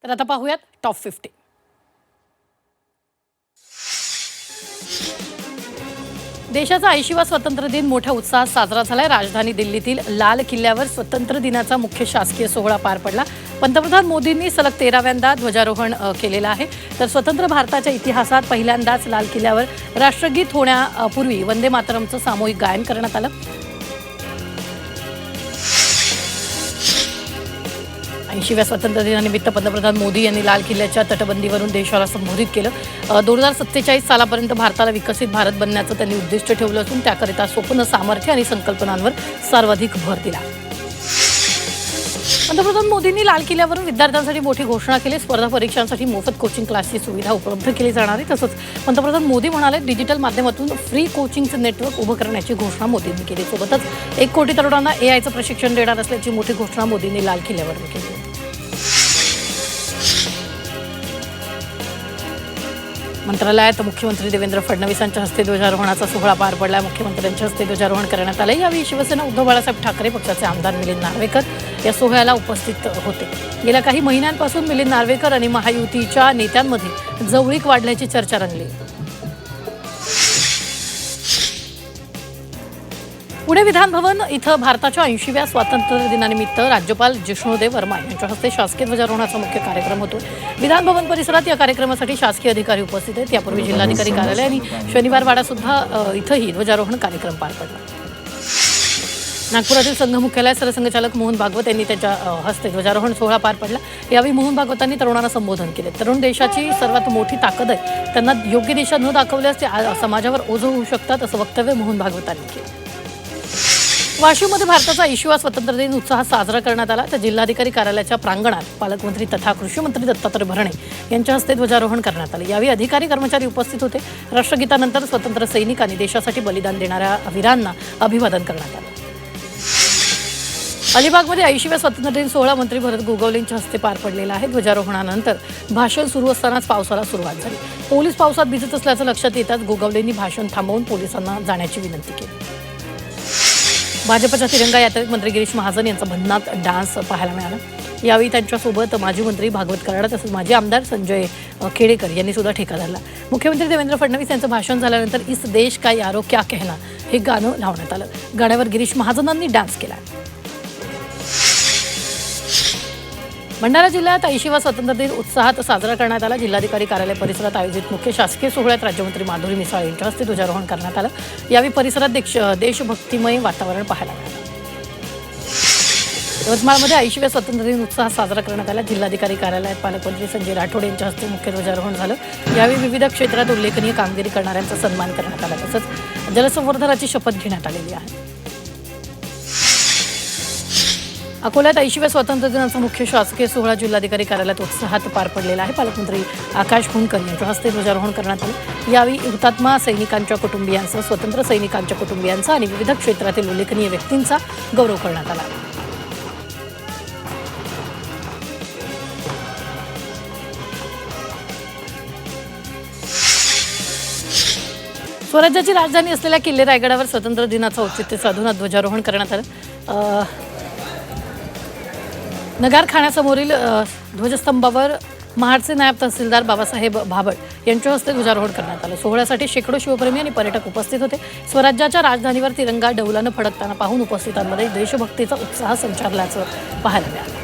तर आता पाहूयात टॉप 50. देशाचा 80वा स्वातंत्र्य दिन मोठ्या उत्साहात साजरा झालाय. राजधानी दिल्लीतील लाल किल्ल्यावर स्वातंत्र्य दिनाचा मुख्य शासकीय सोहळा पार पडला. पंतप्रधान मोदींनी सलग 13व्यांदा ध्वजारोहण केलेलं आहे. तर स्वतंत्र भारताच्या इतिहासात पहिल्यांदाच लाल किल्ल्यावर राष्ट्रगीत होण्यापूर्वी वंदे मातरमचं सामूहिक गायन करण्यात आलं. 80व्या स्वातंत्र्य दिनानिमित्त पंतप्रधान मोदी यांनी लाल किल्ल्याच्या तटबंदीवरून देशाला संबोधित केलं. 2047 सालापर्यंत भारताला विकसित भारत बनण्याचं त्यांनी उद्दिष्ट ठेवलं असून त्याकरिता स्वप्न, सामर्थ्य आणि संकल्पनांवर सर्वाधिक भर दिला. पंतप्रधान मोदींनी लाल किल्ल्यावरून विद्यार्थ्यांसाठी मोठी घोषणा केली. स्पर्धा परीक्षांसाठी मोफत कोचिंग क्लासची सुविधा उपलब्ध केली जाणार आहे. तसंच पंतप्रधान मोदी म्हणाले, डिजिटल माध्यमातून फ्री कोचिंगचं नेटवर्क उभं करण्याची घोषणा मोदींनी केली. सोबतच 1 कोटी तरुणांना एआयचं प्रशिक्षण देणार असल्याची मोठी घोषणा मोदींनी लाल किल्ल्यावरून केली. मंत्रालयात मुख्यमंत्री देवेंद्र फडणवीस यांच्या हस्ते ध्वजारोहणाचा सोहळा पार पडला. मुख्यमंत्र्यांच्या हस्ते ध्वजारोहण करण्यात आले. यावेळी शिवसेना उद्धव बाळासाहेब ठाकरे पक्षाचे आमदार मिलिंद नार्वेकर या सोहळ्याला उपस्थित होते. गेल्या काही महिन्यांपासून मिलिंद नार्वेकर आणि महायुतीच्या नेत्यांमध्ये जवळीक वाढल्याची चर्चा रंगली. पुणे विधान भवन इथं भारताच्या 80व्या स्वातंत्र्य दिनानिमित्त राज्यपाल जिष्णुदेव वर्मा यांच्या हस्ते शासकीय ध्वजारोहणाचा मुख्य कार्यक्रम होतो. विधान भवन परिसरात या कार्यक्रमासाठी शासकीय अधिकारी उपस्थित आहेत. यापूर्वी जिल्हाधिकारी कार्यालय आणि शनिवार वाडा सुद्धा इथंही ध्वजारोहण कार्यक्रम पार पडला. नागपुरातील संघ मुख्यालयात सरसंघचालक मोहन भागवत यांनी त्यांच्या हस्ते ध्वजारोहण सोहळा पार पडला. यावेळी मोहन भागवतांनी तरुणांना संबोधन केले. तरुण देशाची सर्वात मोठी ताकद आहे. त्यांना योग्य दिशा न दाखवल्यास ते समाजावर ओझं होऊ शकतात, असं वक्तव्य मोहन भागवतांनी केलं. वाशिममध्ये भारताचा 80वा स्वातंत्र्य दिन उत्साहात साजरा करण्यात आला. तर जिल्हाधिकारी कार्यालयाच्या प्रांगणात पालकमंत्री तथा कृषी मंत्री दत्तात्रय भरणे यांच्या हस्ते ध्वजारोहण करण्यात आले. यावेळी अधिकारी कर्मचारी उपस्थित होते. राष्ट्रगीतानंतर स्वतंत्र सैनिकांनी देशासाठी बलिदान देणाऱ्या वीरांना अभिवादन करण्यात आलं. अलिबागमध्ये 80व्या स्वातंत्र्य दिन सोहळा मंत्री भरत गोगावलेंच्या हस्ते पार पडलेला आहे. ध्वजारोहणानंतर भाषण सुरू असतानाच पावसाला सुरुवात झाली. पोलीस पावसात भिजत असल्याचं लक्षात येताच गोगावलेंनी भाषण थांबवून पोलिसांना जाण्याची विनंती केली. भाजपच्या तिरंगा यात्रेत मंत्री गिरीश महाजन यांचा भन्नाट डान्स पाहायला मिळाला. यावेळी त्यांच्यासोबत माजी मंत्री भागवत कराड तसंच माजी आमदार संजय खेडेकर यांनी सुद्धा ठेका धरला. मुख्यमंत्री देवेंद्र फडणवीस यांचं भाषण झाल्यानंतर इस देश का यारो क्या कहना हे गाणं लावण्यात आलं. गाण्यावर गिरीश महाजनांनी डान्स केला. भंडारा जिल्ह्यात 80वा स्वातंत्र्य दिन उत्साहात साजरा करण्यात आला. जिल्हाधिकारी कार्यालय परिसरात आयोजित मुख्य शासकीय सोहळ्यात राज्यमंत्री माधुरी मिसाळ यांच्या हस्ते ध्वजारोहण करण्यात आलं. यावेळी परिसरात देशभक्तिमय वातावरण पाहायला मिळालं. यवतमाळमध्ये 80व्या स्वातंत्र्य दिन उत्साहात साजरा करण्यात आला. जिल्हाधिकारी कार्यालयात पालकमंत्री संजय राठोड यांच्या हस्ते मुख्य ध्वजारोहण झालं. यावेळी विविध क्षेत्रात उल्लेखनीय कामगिरी करणाऱ्यांचा सन्मान करण्यात आला. तसंच जलसंवर्धनाची शपथ घेण्यात आलेली आहे. अकोल्यात 80व्या स्वातंत्र्य दिनाचा मुख्य शासकीय सोहळा जिल्हाधिकारी कार्यालयात उत्साहात पार पडलेला आहे. पालकमंत्री आकाश फुंडकर यांच्या हस्ते ध्वजारोहण करण्यात आलं. यावेळी हुतात्मा सैनिकांच्या कुटुंबियांसह स्वतंत्र सैनिकांच्या कुटुंबियांचा आणि विविध क्षेत्रातील उल्लेखनीय व्यक्तींचा गौरव करण्यात आला. स्वराज्याची राजधानी असलेल्या किल्ले रायगडावर स्वातंत्र्य दिनाचं औचित्य साधून ध्वजारोहण करण्यात आलं. नगारखान्यासमोरील ध्वजस्तंभावर महाडचे नायब तहसीलदार बाबासाहेब भाबड यांच्या हस्ते ध्वजारोहण करण्यात आलं. सोहळ्यासाठी शेकडो शिवप्रेमी आणि पर्यटक उपस्थित होते. स्वराज्याच्या राजधानीवर तिरंगा डौलानं फडकताना पाहून उपस्थितांमध्ये देशभक्तीचा उत्साह संचारल्याचं पाहायला मिळालं.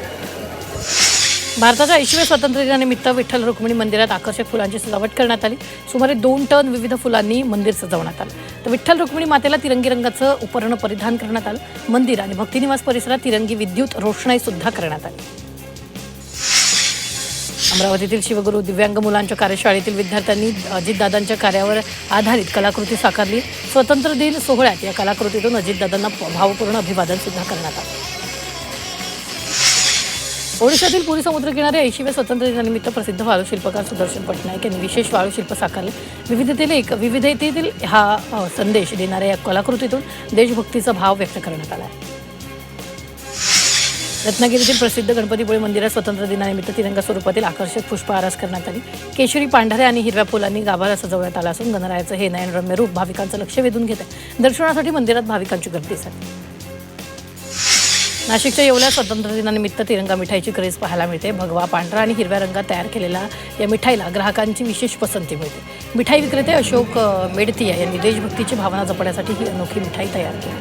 भारताच्या 80व्या स्वातंत्र्य दिनानिमित्त विठ्ठल रुक्मिणी मंदिरात आकर्षक फुलांची सजावट करण्यात आली. सुमारे 2 टन विविध फुलांनी मंदिर सजवण्यात आलं. तर विठ्ठल रुक्मिणी मातेला तिरंगी रंगाचं उपरण परिधान करण्यात आलं. मंदिर आणि भक्तिनिवास परिसरात तिरंगी विद्युत रोषणाई सुद्धा करण्यात आली. अमरावतीतील शिवगुरू दिव्यांग मुलांच्या कार्यशाळेतील विद्यार्थ्यांनी अजितदादांच्या कार्यावर आधारित कलाकृती साकारली. स्वातंत्र्य दिन सोहळ्यात या कलाकृतीतून अजितदादांना भावपूर्ण अभिवादन सुद्धा करण्यात आलं. ओडिशातील पुरी समुद्रकिनारी 80व्या स्वातंत्र्य दिनानिमित्त प्रसिद्ध वाळूशिल्पकार सुदर्शन पटनायक यांनी विशेष वाळूशिल्प साकारले. विविधतेतील हा संदेश देणाऱ्या या कलाकृतीतून देशभक्तीचा भाव व्यक्त करण्यात आला. रत्नागिरीतील प्रसिद्ध गणपतीपुळे मंदिरात स्वातंत्र्य दिनानिमित्त तिरंगा स्वरूपातील आकर्षक पुष्पहारास करण्यात आली. केशरी, पांढऱ्या आणि हिरव्या फुलांनी गाभारा सजवण्यात आला असून गणरायाचं हे नयनरम्य रूप भाविकांचं लक्ष वेधून घेत आहे. दर्शनासाठी मंदिरात भाविकांची गर्दी झाली. नाशिकच्या येवल्यात स्वातंत्र्य दिनानिमित्त तिरंगा मिठाईची क्रेज पाहायला मिळते. भगवा, पांढरा आणि हिरव्या रंगात तयार केलेल्या या मिठाईला ग्राहकांची विशेष पसंती मिळते. मिठाई विक्रेते अशोक मेडतिया यांनी देशभक्तीची भावना जपण्यासाठी ही अनोखी मिठाई तयार केली.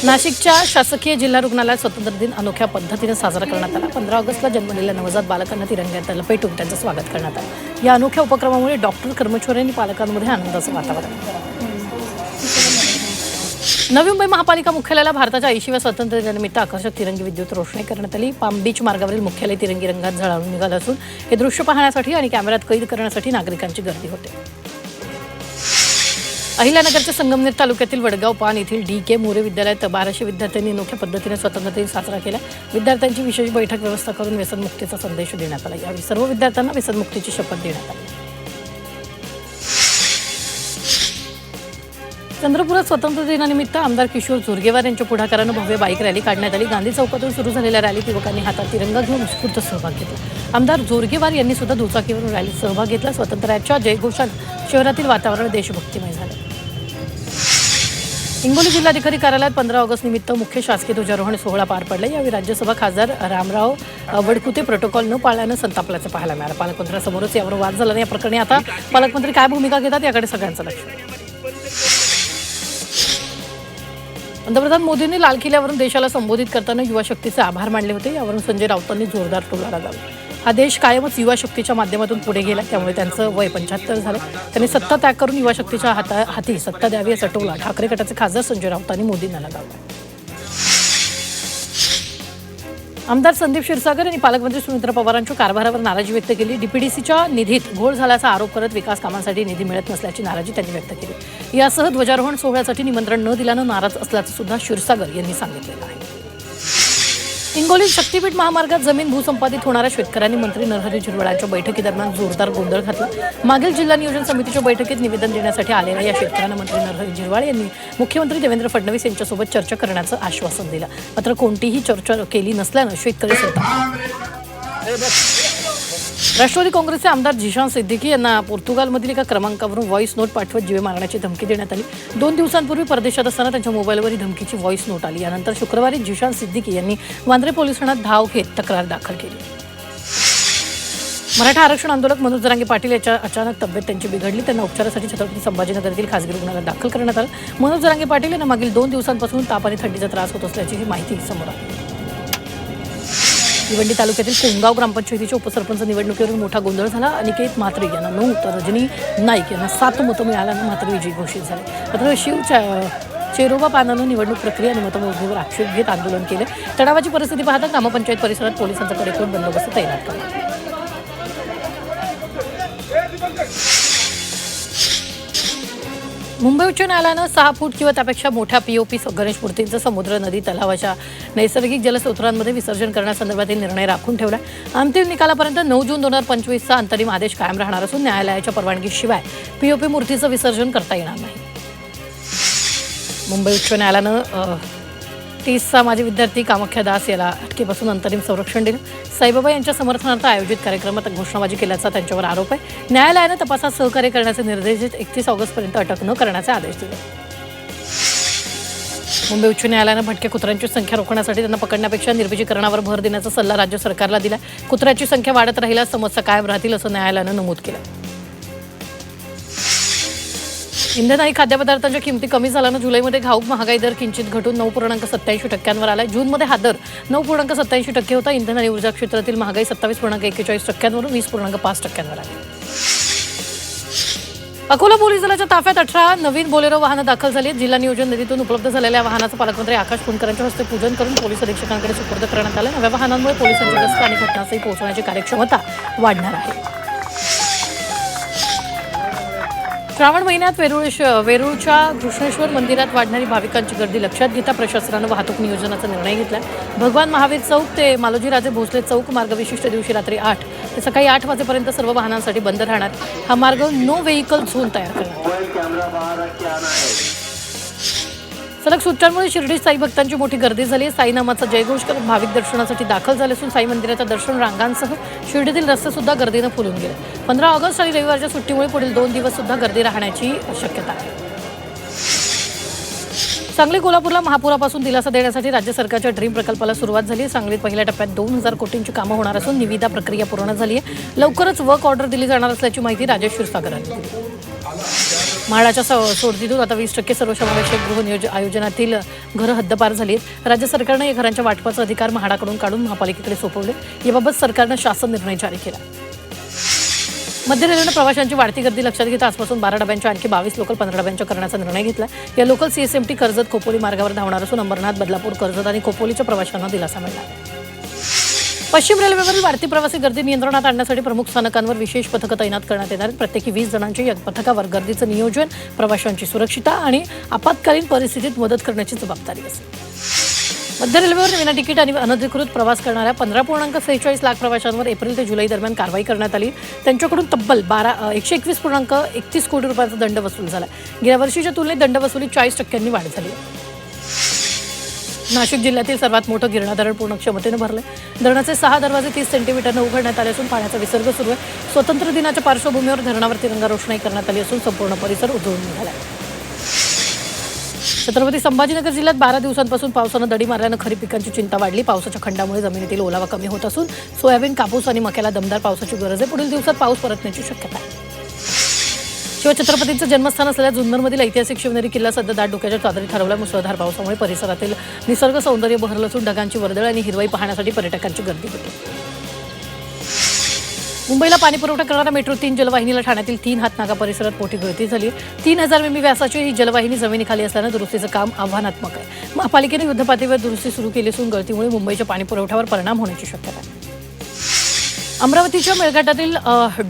नाशिकच्या शासकीय जिल्हा रुग्णालयात स्वातंत्र्य दिन अनोख्या पद्धतीने साजरा करण्यात आला. 15 ऑगस्टला जन्मलेल्या नवजात बालकांना तिरंग्यात लपेटून त्यांचं स्वागत करण्यात आलं. या अनोख्या उपक्रमामुळे डॉक्टर, कर्मचारी आणि पालकांमध्ये आनंदाचं वातावरण. नवी मुंबई महापालिका मुख्यालयाला भारताच्या 80व्या स्वातंत्र्य दिनानिमित्त आकर्षक तिरंगी विद्युत रोषणाई करण्यात आली. पाम बीच मार्गावरील मुख्यालय तिरंगी रंगात झळाळून निघालं असून हे दृश्य पाहण्यासाठी आणि कॅमेऱ्यात कैद करण्यासाठी नागरिकांची गर्दी होते. अहिल्यानगरच्या संगमनेर तालुक्यातील वडगाव पान येथील DK मोरे विद्यालयात 1200 विद्यार्थ्यांनी अनोख्या पद्धतीने स्वातंत्र्य दिन साजरा केला. विद्यार्थ्यांची विशेष बैठक व्यवस्था करून व्यसनमुक्तीचा संदेश देण्यात आला. यावेळी सर्व विद्यार्थ्यांना व्यसनमुक्तीची शपथ देण्यात आली. चंद्रपुरात स्वातंत्र्य दिनानिमित्त आमदार किशोर जोरगेवार यांच्या पुढाकारानं भव्य बाईक रॅली काढण्यात आली. गांधी चौकातून सुरू झालेल्या रॅलीत युवकांनी हातात तिरंगा घेऊन उत्स्फूर्त सहभाग घेतला. आमदार जोरगेवार यांनी सुद्धा दुचाकीवरून रॅलीत सहभाग घेतला. स्वातंत्र्याच्या जयघोषात शहरातील वातावरण देशभक्तिमय झालं. हिंगोली जिल्हाधिकारी कार्यालयात 15 ऑगस्ट निमित्त मुख्य शासकीय ध्वजारोहण सोहळा पार पडला. यावेळी राज्यसभा खासदार रामराव वडकुते प्रोटोकॉल न पाळल्यानं संतापल्याचं पाहायला मिळालं. पालकमंत्र्यांसमोरच यावर वाद झाला. या प्रकरणी आता पालकमंत्री काय भूमिका घेतात याकडे सगळ्यांचं लक्ष. पंतप्रधान मोदींनी लाल किल्ल्यावरून देशाला संबोधित करताना युवा शक्तीचे आभार मानले होते. यावरून संजय राऊतांनी जोरदार टोला लगावला. हा देश कायमच युवा शक्तीच्या माध्यमातून पुढे गेला, त्यामुळे त्यांचं वय 75 झालं. त्यांनी सत्ता त्याग करून युवा शक्तीच्या हाती सत्ता द्यावी असा टोला ठाकरे गटाचे खासदार संजय राऊतांनी मोदींना लगावला. आमदार संदीप क्षीरसागर यांनी पालकमंत्री सुनीत्रा पवारांच्या कारभारावर नाराजी व्यक्त केली. DPDCच्या निधीत घोळ झाल्याचा आरोप करत विकास कामांसाठी निधी मिळत नसल्याची नाराजी त्यांनी व्यक्त केली. यासह ध्वजारोहण सोहळ्यासाठी निमंत्रण न दिल्यानं नाराज असल्याचं सुद्धा क्षीरसागर यांनी सांगितलेलं आहे. हिंगोली शक्तीपीठ महामार्गात जमीन भूसंपादित होणाऱ्या शेतकऱ्यांनी मंत्री नरहरी झिरवळांच्या बैठकीदरम्यान जोरदार गोंधळ घातला. मागील जिल्हा नियोजन समितीच्या बैठकीत निवेदन देण्यासाठी आलेल्या या शेतकऱ्यांना मंत्री नरहरी झिरवाळ यांनी मुख्यमंत्री देवेंद्र फडणवीस यांच्यासोबत चर्चा करण्याचं आश्वासन दिलं. मात्र कोणतीही चर्चा केली नसल्यानं शेतकरी राष्ट्रवादी काँग्रेसचे आमदार झिशान सिद्दीकी यांना पोर्तुगालमधील एका क्रमांकावरून व्हॉइस नोट पाठवत जीवे मारण्याची धमकी देण्यात आली. 2 दिवसांपूर्वी परदेशात असताना त्यांच्या मोबाईलवर ही धमकीची व्हॉइस नोट आली. यानंतर शुक्रवारी झिशान सिद्दीकी यांनी वांद्रे पोलीस ठाण्यात धाव घेत तक्रार दाखल केली. मराठा आरक्षण आंदोलक मनोज जरांगे पाटील याच्या अचानक तब्येत त्यांची बिघडली. त्यांना उपचारासाठी छत्रपती संभाजीनगर येथील खासगी रुग्णालयात दाखल करण्यात आलं. मनोज जरांगे पाटील यांना मागील 2 दिवसांपासून ताप आणि थंडीचा त्रास होत असल्याची माहिती समोर आली. भिवंडी तालुक्यातील कोंगाव ग्रामपंचायतीच्या उपसरपंच निवडणुकीवरून मोठा गोंधळ झाला. अनिकेत म्हात्रे यांना 9 तर रजनी नाईक यांना 7 मतं मिळाल्यानं म्हात्रे विजयी घोषित झाले. मात्र चेरोबा पानानं निवडणूक प्रक्रिया आणि मतमोजणीवर आक्षेप घेत आंदोलन केले. तणावाची परिस्थिती पाहता ग्रामपंचायत परिसरात पोलिसांचा कडेकोट बंदोबस्त तैनात करण्यात आला. मुंबई उच्च न्यायालयानं 6 फूट किंवा त्यापेक्षा मोठ्या POP गणेश मूर्तींचं समुद्र, नदी, तलावाच्या नैसर्गिक जलस्रोतांमध्ये विसर्जन करण्यासंदर्भातील निर्णय राखून ठेवला. अंतिम निकालापर्यंत 9 जून 2025चा अंतरिम आदेश कायम राहणार असून न्यायालयाच्या परवानगीशिवाय POP मूर्तीचं विसर्जन करता येणार नाही. मुंबई उच्च न्यायालयानं 30चा माजी विद्यार्थी कामाख्या दास याला अटकेपासून अंतरिम संरक्षण दिलं. साईबाबा यांच्या समर्थनार्थ आयोजित कार्यक्रमात घोषणाबाजी केल्याचा त्यांच्यावर आरोप आहे. न्यायालयानं तपासात सहकार्य करण्याचे निर्देश देत 31 ऑगस्टपर्यंत अटक न करण्याचे आदेश दिले. मुंबई उच्च न्यायालयानं भटक्या कुत्र्यांची संख्या रोखण्यासाठी त्यांना पकडण्यापेक्षा निर्विजीकरणावर भर देण्याचा सल्ला राज्य सरकारला दिला. कुत्र्याची संख्या वाढत राहिल्यास समस्या कायम राहतील असं न्यायालयानं नमूद केलं. इंधन आणि खाद्यपदार्थांच्या किमती कमी झाल्यानं जुलैमध्ये घाऊक महागाई दर किंचित घटून 9.87% आला. जूनमध्ये हा दर 9.87% होता. इंधन आणि ऊर्जा क्षेत्रातील महागाई 27.41% 20.5% आली. अकोला पोलीस दलाच्या ताफ्यात 18 नवीन बोलेरो वाहनं दाखल झाली आहेत. जिल्हा नियोजन निधीतून उपलब्ध झालेल्या वाहनाचं पालकमंत्री आकाश फुंडकरांच्या हस्ते पूजन करून पोलीस अधीक्षकांकडे सुपूर्द करण्यात आलं. नव्या वाहनांमुळे पोलिसांची गस्त आणि घटनास्थळी पोहोचण्याची कार्यक्षमता वाढणार आहे. श्रावण महिन्यात वेरूळच्या कृष्णेश्वर मंदिरात वाढणारी भाविकांची गर्दी लक्षात घेता प्रशासनानं वाहतूक नियोजनाचा निर्णय घेतला. भगवान महावीर चौक ते मालोजीराजे भोसले चौक मार्ग विशिष्ट दिवशी रात्री 8 ते सकाळी 8 वाजेपर्यंत सर्व वाहनांसाठी बंद राहणार. हा मार्ग नो व्हेइकल झोन तयार करणार. सलग सुट्ट्यांमुळे शिर्डी साई भक्तांची मोठी गर्दी झाली आहे. साईनामाचा जयघोष करत भाविक दर्शनासाठी दाखल झाले असून साई मंदिराच्या दर्शन रांगांसह शिर्डीतील रस्ते सुद्धा गर्दीनं फुलून गेले. 15 ऑगस्ट आणि रविवारच्या सुट्टीमुळे पुढील 2 दिवस सुद्धा गर्दी राहण्याची शक्यता आहे. सांगली कोल्हापूरला महापुरापासून दिलासा देण्यासाठी राज्य सरकारच्या ड्रीम प्रकल्पाला सुरुवात झाली आहे. सांगलीत पहिल्या टप्प्यात 2000 कोटींची कामं होणार असून निविदा प्रक्रिया पूर्ण झाली आहे. लवकरच वर्क ऑर्डर दिली जाणार असल्याची माहिती राजेश क्षीरसागर यांनी दिली. म्हाडाच्या सोडतीतून आता 20% सर्वसमावेशक गृह आयोजनातील घरं हद्दपार झाली आहेत. राज्य सरकारनं या घरांच्या वाटपाचा अधिकार म्हाडाकडून काढून महापालिकेकडे सोपवले. याबाबत सरकारनं शासन निर्णय जारी केला. मध्य रेल्वेनं प्रवाशांची वाढती गर्दी लक्षात घेता आजपासून 12 डब्यांच्या आणखी 22 लोकल 15 डब्यांच्या करण्याचा निर्णय घेतला. या लोकल CSMT कर्जत खोपोली मार्गावर धावणार असून अंबरनाथ, बदलापूर, कर्जत आणि खोपोलीच्या प्रवाशांना दिलासा मिळणार. पश्चिम रेल्वेवरील वाढती प्रवासी गर्दी नियंत्रणात आणण्यासाठी प्रमुख स्थानकांवर विशेष पथकं तैनात करण्यात येणार आहेत. प्रत्येकी 20 जणांची या पथकावर गर्दीचं नियोजन, प्रवाशांची सुरक्षितता आणि आपत्कालीन परिस्थितीत मदत करण्याची जबाबदारी असेल. मध्य रेल्वेवर विना तिकीट आणि अनधिकृत प्रवास करणाऱ्या 15.46 लाख प्रवाशांवर एप्रिल ते जुलै दरम्यान कारवाई करण्यात आली. त्यांच्याकडून तब्बल 121.31 कोटी रुपयांचा दंड वसूल झाला. गेल्या वर्षीच्या तुलनेत दंड वसुलीत 40% वाढ झाली. नाशिक जिल्ह्यातील सर्वात मोठं गिरणा धरण पूर्ण क्षमतेनं भरलं. धरणाचे 6 दरवाजे 30 सेंटीमीटरनं उघडण्यात आले असून पाण्याचा विसर्ग सुरू आहे. स्वातंत्र्य दिनाच्या पार्श्वभूमीवर धरणावर तिरंगा रोषणाई करण्यात आली असून संपूर्ण परिसर उजळून निघाला. छत्रपती संभाजीनगर जिल्ह्यात 12 दिवसांपासून पावसानं दडी मारल्यानं खरीप पिकांची चिंता वाढली. पावसाच्या खंडामुळे जमिनीतील ओलावा कमी होत असून सोयाबीन, कापूस आणि मक्याला दमदार पावसाची गरज आहे. पुढील दिवसात पाऊस परतण्याची शक्यता आहे. शिवछत्रपतींचं जन्मस्थान असलेल्या जुन्नरमधील ऐतिहासिक शिवनेरी किल्ला सध्या दाट डोक्याच्या चादरीत हरवला. मुसळधार पावसामुळे परिसरातील निसर्ग सौंदर्य बहरलं असून ढगांची वर्दळ आणि हिरवाई पाहण्यासाठी पर्यटकांची गर्दी होती. मुंबईला पाणी पुरवठा करणाऱ्या मेट्रो 3 जलवाहिनीला ठाण्यातील 3 हातनागा परिसरात मोठी गळती झाली आहे. 3000 मिमी व्यासाची ही जलवाहिनी जमिनीखाली असल्यानं दुरुस्तीचं काम आव्हानात्मक आहे. महापालिकेने युद्धपातळीवर दुरुस्ती सुरू केली असून गळतीमुळे मुंबईच्या पाणी पुरवठ्यावर परिणाम होण्याची शक्यता आहे. अमरावतीच्या मेळघाटातील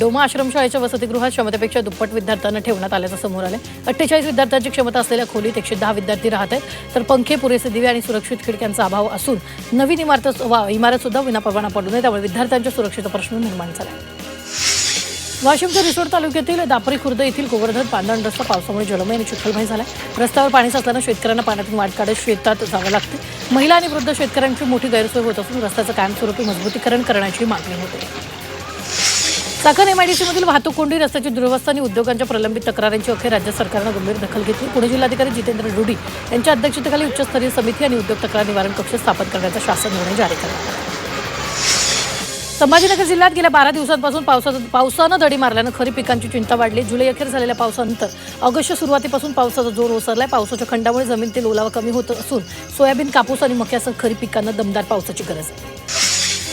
डोमा आश्रमशाळेच्या वसतिगृहात क्षमतेपेक्षा दुप्पट विद्यार्थ्यांना ठेवण्यात आल्याचं समोर आलं. 48 विद्यार्थ्यांची क्षमता असलेल्या खोलीत 110 विद्यार्थी राहत आहेत. तर पंखे, पुरेसे दिवे आणि सुरक्षित खिडक्यांचा अभाव असून नवीन इमारत सुद्धा विनापरवाना पडू नये, त्यामुळे विद्यार्थ्यांच्या सुरक्षेचा प्रश्न निर्माण झाला. वाशिमच्या रिसोड तालुक्यातील दापरी खुर्द येथील गोवर्धन पांढरण रस्ता पावसामुळे जलमय आणि चिखलमय झाला. रस्त्यावर पाणी साचल्यानं शेतकऱ्यांना पाण्यातून वाट काढत शेतात जावं लागते. महिला आणि वृद्ध शेतकऱ्यांची मोठी गैरसोय होत असून रस्त्याचं कायमस्वरूपी मजबूतीकरण करण्याची मागणी होते. चाकण MIDCमधील वाहतूक कोंडी, रस्त्याची दुरवस्था आणि उद्योगांच्या प्रलंबित तक्रारांची अखेर राज्य सरकारनं गंभीर दखल घेतली. पुणे जिल्हाधिकारी जितेंद्र रुडी यांच्या अध्यक्षतेखाली उच्चस्तरीय समिती आणि उद्योग तक्रार निवारण कक्ष स्थापन करण्याचा शासन निर्णय जारी करण्यात आला. संभाजीनगर जिल्ह्यात गेल्या 12 दिवसांपासून पावसानं दडी मारल्यानं खरीप पिकांची चिंता वाढली. जुलै अखेर झालेल्या पावसानंतर ऑगस्टच्या सुरुवातीपासून पावसाचा जोर ओसरलाय. पावसाच्या खंडामुळे जमिनीतील ओलावा कमी होत असून सोयाबीन, कापूस आणि मक्यासह खरीप पिकांना दमदार पावसाची गरज आहे.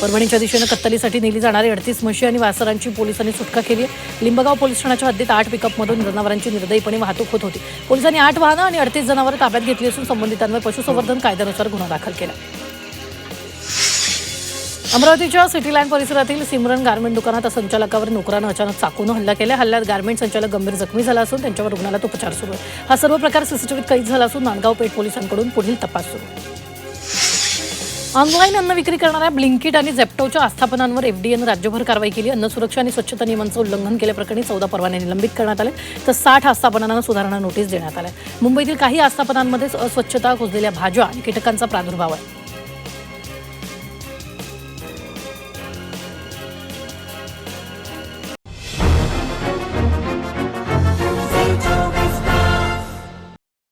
परभणीच्या दिशेनं कत्तलीसाठी नेली जाणारी 38 म्हशी आणि वासरांची पोलिसांनी सुटका केली आहे. लिंबगाव पोलीस ठाण्याच्या हद्दीत 8 पिकअपमधून जनावरांची निर्दयीपणे वाहतूक होत होती. पोलिसांनी 8 वाहनं आणि 38 जनावरं ताब्यात घेतली असून संबंधितांवर पशुसंवर्धन कायद्यानुसार गुन्हा दाखल केला. अमरावतीच्या सिटीलँड परिसरातील सिमरन गारमेंट दुकानात संचालकावर नोकरानं अचानक चाकूनं हल्ला केला. हल्ल्यात गारमेंट संचालक गंभीर जखमी झाला असून त्यांच्यावर रुग्णालयात उपचार सुरू आहे. हा सर्व प्रकार CCTVत कैद झाला असून नांदगाव पेठ पोलिसांकडून पुढील तपास सुरू आहे. ऑनलाईन अन्न विक्री करणाऱ्या ब्लिंकिट आणि झेप्टोच्या आस्थापनांवर FDAनं राज्यभर कारवाई केली. अन्न सुरक्षा आणि स्वच्छता नियमांचं उल्लंघन केल्याप्रकरणी 14 परवाने निलंबित करण्यात आले. तर 60 आस्थापनांना सुधारणा नोटीस देण्यात आल्या. मुंबईतील काही आस्थापनांमध्ये अस्वच्छता, कुजलेल्या भाज्या आणि कीटकांचा प्रादुर्भाव आहे.